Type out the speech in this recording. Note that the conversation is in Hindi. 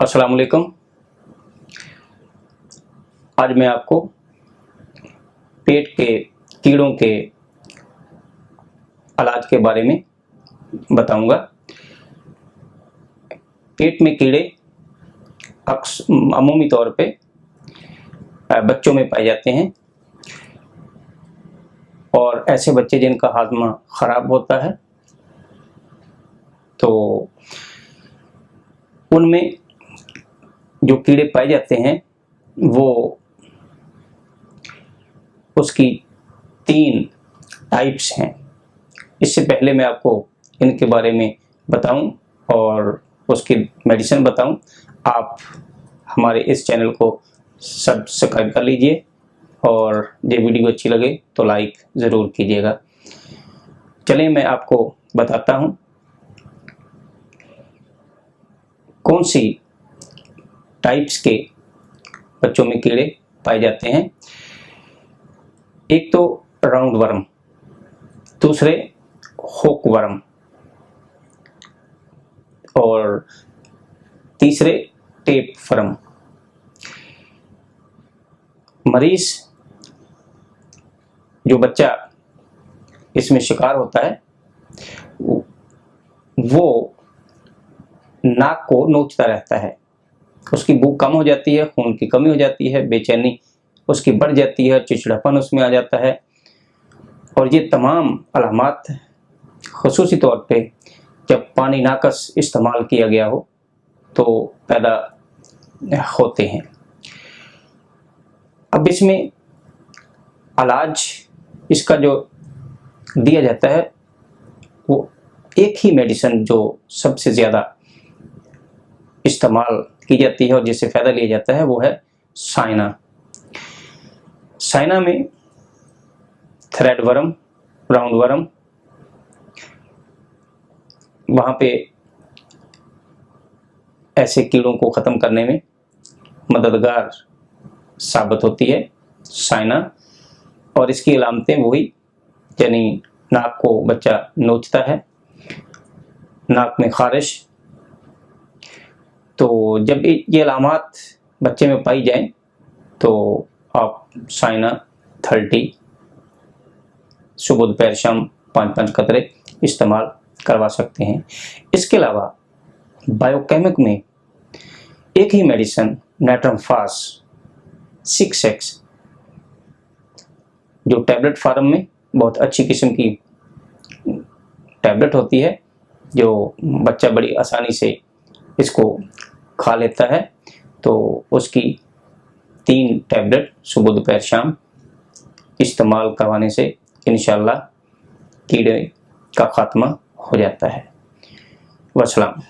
अस्सलाम वालेकुम। आज मैं आपको पेट के कीड़ों के इलाज के बारे में बताऊंगा। पेट में कीड़े अमूमी तौर पे बच्चों में पाए जाते हैं और ऐसे बच्चे जिनका हाजमा ख़राब होता है तो उनमें जो कीड़े पाए जाते हैं वो उसकी 3 टाइप्स हैं। इससे पहले मैं आपको इनके बारे में बताऊं और उसकी मेडिसिन बताऊं, आप हमारे इस चैनल को सब्सक्राइब कर लीजिए और ये वीडियो अच्छी लगे तो लाइक ज़रूर कीजिएगा। चलिए मैं आपको बताता हूं कौन सी टाइप्स के बच्चों में कीड़े पाए जाते हैं। एक तो राउंड वर्म, दूसरे हुक वर्म और तीसरे टेप वर्म। मरीज जो बच्चा इसमें शिकार होता है वो नाक को नोचता रहता है, उसकी भूख कम हो जाती है, खून की कमी हो जाती है, बेचैनी उसकी बढ़ जाती है, चिड़चिड़ापन उसमें आ जाता है और ये तमाम अलामात ख़ुसूसी तौर पे जब पानी नाकस इस्तेमाल किया गया हो तो पैदा होते हैं। अब इसमें इलाज इसका जो दिया जाता है वो एक ही मेडिसिन जो सबसे ज़्यादा इस्तेमाल की जाती है और जिससे फ़ायदा लिया जाता है वो है साइना। साइना में थ्रेड वर्म, राउंड वर्म वहाँ पे ऐसे कीड़ों को ख़त्म करने में मददगार साबित होती है साइना। और इसकी अलामतें वही, यानी नाक को बच्चा नोचता है, नाक में ख़ारिश। तो जब ये अलामात बच्चे में पाई जाएं तो आप साइना 30 सुबह दोपहर शाम 5-5 कतरे इस्तेमाल करवा सकते हैं। इसके अलावा बायोकेमिक में एक ही मेडिसिन नाइट्रमफास 6x जो टैबलेट फार्म में बहुत अच्छी किस्म की टैबलेट होती है जो बच्चा बड़ी आसानी से इसको खा लेता है, तो उसकी 3 टैबलेट सुबह दोपहर शाम इस्तेमाल करवाने से इंशाअल्लाह कीड़े का खात्मा हो जाता है। वस्सलाम।